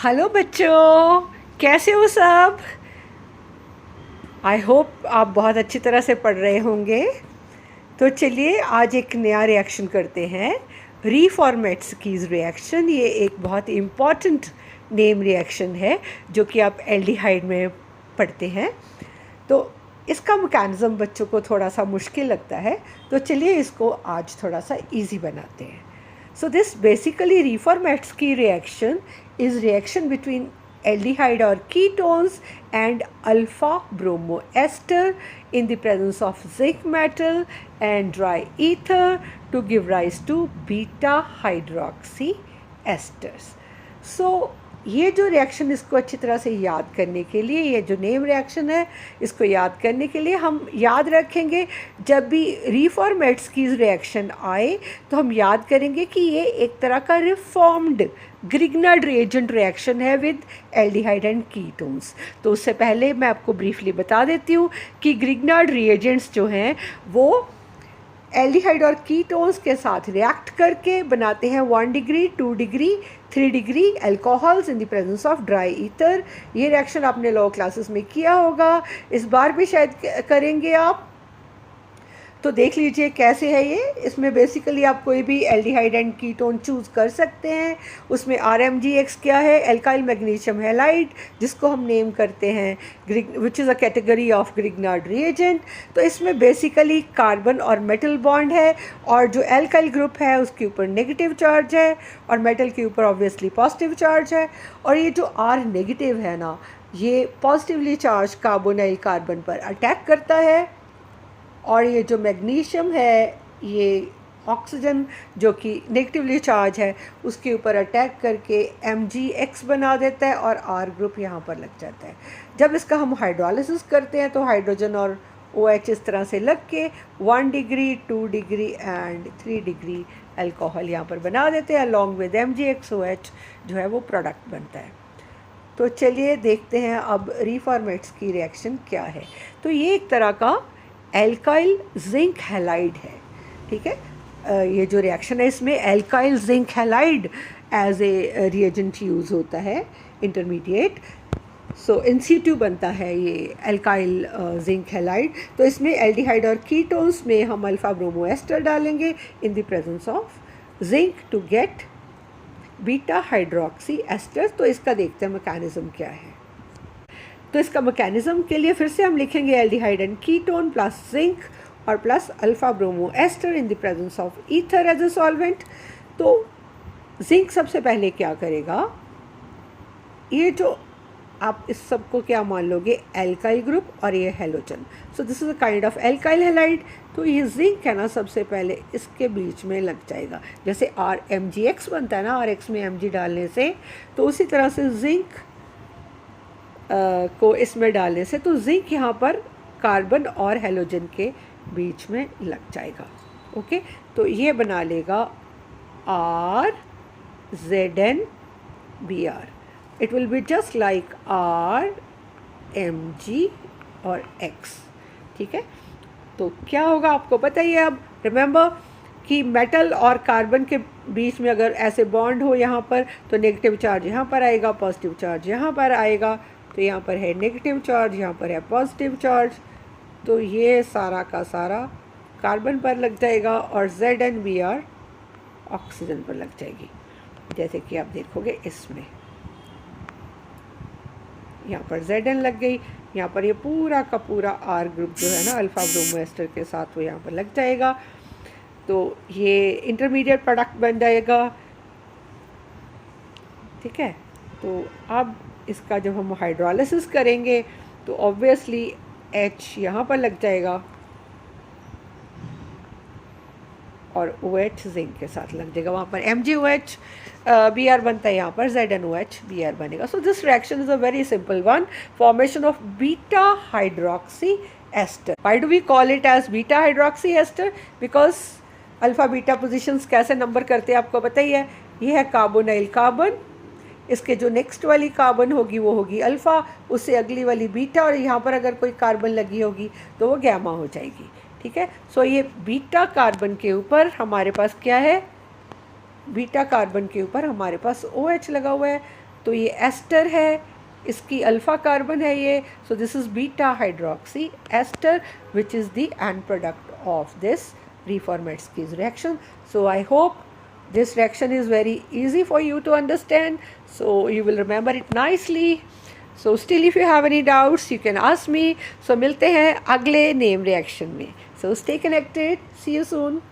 Hello बच्चों, कैसे हो सब। आई होप आप बहुत अच्छी तरह से पढ़ रहे होंगे। तो चलिए आज एक नया रिएक्शन करते हैं, रीफॉर्मेट्स्कीज़ रिएक्शन। ये एक बहुत इम्पॉर्टेंट नेम रिएक्शन है जो कि आप एल्डिहाइड में पढ़ते हैं। तो इसका मैकेनिज़्म बच्चों को थोड़ा सा मुश्किल लगता है, तो चलिए इसको आज थोड़ा सा इजी बनाते हैं। So this basically Reformatsky reaction is reaction between aldehyde or ketones and alpha bromoester in the presence of zinc metal and dry ether to give rise to beta hydroxy esters. So ये जो reaction, इसको अच्छी तरह से याद करने के लिए, ये जो नेम रिएक्शन है इसको याद करने के लिए हम याद रखेंगे, जब भी रीफॉर्मेट्स्कीज़ रिएक्शन आए तो हम याद करेंगे कि ये एक तरह का रिफॉर्म्ड ग्रिग्नार्ड रिएजेंट रिएक्शन है विद एल्डिहाइड एंड कीटोन्स। तो उससे पहले मैं आपको ब्रीफली बता देती हूँ कि ग्रिग्नार्ड रिएजेंट्स जो हैं वो एल्डिहाइड और कीटोन्स के साथ रिएक्ट करके बनाते हैं 1 degree, 2 degree, 3 degree alcohols in the presence of dry ether. ये रिएक्शन आपने लॉ क्लासेस में किया होगा, इस बार भी शायद करेंगे आप। तो देख लीजिए कैसे है ये। इसमें बेसिकली आप कोई भी एल्डिहाइड एंड कीटोन चूज़ कर सकते हैं। उसमें RMgX क्या है, एल्काइल मैग्नीशियम हैलाइड, जिसको हम नेम करते हैं which is a category of Grignard reagent. तो इसमें बेसिकली कार्बन और मेटल बॉन्ड है, और जो एल्काइल ग्रुप है उसके ऊपर नेगेटिव चार्ज है और मेटल के ऊपर ऑब्वियसली पॉजिटिव चार्ज है। और ये जो R नेगेटिव है ना, ये पॉजिटिवली चार्ज कार्बोनाइल कार्बन पर अटैक करता है, और ये जो मैग्नीशियम है ये ऑक्सीजन जो कि नेगेटिवली चार्ज है उसके ऊपर अटैक करके MgX बना देता है और R ग्रुप यहाँ पर लग जाता है। जब इसका हम हाइड्रोलिसिस करते हैं तो हाइड्रोजन और OH इस तरह से लग के 1 degree, 2 degree and 3 degree alcohol यहाँ पर बना देते हैं, अलॉन्ग विद MgX OH जो है वो प्रोडक्ट बनता है। तो चलिए देखते हैं अब रीफॉर्मेट्स्की रिएक्शन क्या है। तो ये एक तरह का एल्काइल जिंक हैलाइड है, ठीक है। ये जो रिएक्शन है इसमें alkyl zinc halide as a reagent use होता है, इंटरमीडिएट। सो In-situ बनता है ये एल्काइल जिंक हैलाइड। तो इसमें एल्डिहाइड और कीटोन्स में हम अल्फा ब्रोमो एस्टर डालेंगे in the presence of zinc to get beta hydroxy ester. तो इसका देखते हैं मैकेनिज्म क्या है। तो इसका मैकेनिज्म के लिए फिर से हम लिखेंगे aldehyde and ketone plus zinc और plus alpha bromo ester in the presence of ether as a solvent. तो जिंक सबसे पहले क्या करेगा, ये जो आप इस सब को क्या मान लोगे, एल्काइल ग्रुप और ये halogen. So this is a kind of alkyl halide. तो ये जिंक है ना, सबसे पहले इसके बीच में लग जाएगा। जैसे RMgX बनता है ना, RX में Mg डालने से, तो उसी तरह से जिंक को इसमें डालने से तो जिंक यहाँ पर कार्बन और हेलोजन के बीच में लग जाएगा। ओके, तो ये बना लेगा RZnBr। It will be just like RMg और X, ठीक है। तो क्या होगा आपको पता ही है। अब रिमेंबर कि मेटल और कार्बन के बीच में अगर ऐसे बॉन्ड हो यहाँ पर, तो नेगेटिव चार्ज यहाँ पर आएगा, पॉजिटिव चार्ज यहाँ पर आएगा। तो यहाँ पर है नेगेटिव चार्ज, यहाँ पर है पॉजिटिव चार्ज। तो ये सारा का सारा कार्बन पर लग जाएगा और ZnBr ऑक्सीजन पर लग जाएगी, जैसे कि आप देखोगे इसमें। यहाँ पर Zn लग गई, यहाँ पर ये पूरा का पूरा R ग्रुप जो है ना अल्फा ब्रोमो एस्टर के साथ, वो यहाँ पर लग जाएगा। तो ये इंटरमीडिएट प्रोडक्ट बन जाएगा, ठीक है। तो अब इसका जब हम हाइड्रोलिसिस करेंगे तो ऑब्वियसली H यहाँ पर लग जाएगा और OH जिंक के साथ लग जाएगा। वहाँ पर MgOH Br बनता है, यहाँ पर ZnOH Br बनेगा। So this reaction is a very simple one, formation of beta hydroxy ester. Why do we call it as beta hydroxy ester? Because alpha beta positions कैसे नंबर करते हैं आपको पता ही है। ये है कार्बोनाइल कार्बन, इसके जो नेक्स्ट वाली कार्बन होगी वो होगी अल्फ़ा, उससे अगली वाली बीटा, और यहाँ पर अगर कोई कार्बन लगी होगी तो वो गैमा हो जाएगी, ठीक है। सो ये बीटा कार्बन के ऊपर हमारे पास क्या है, बीटा कार्बन के ऊपर हमारे पास OH लगा हुआ है। तो ये एस्टर है, इसकी अल्फ़ा कार्बन है ये, so this is beta hydroxy ester which is the end product of this Reformetsky's reaction. So I hope this reaction is very easy for you to understand, so you will remember it nicely. So still if you have any doubts you can ask me. So मिलते हैं अगले name reaction में. So stay connected, see you soon.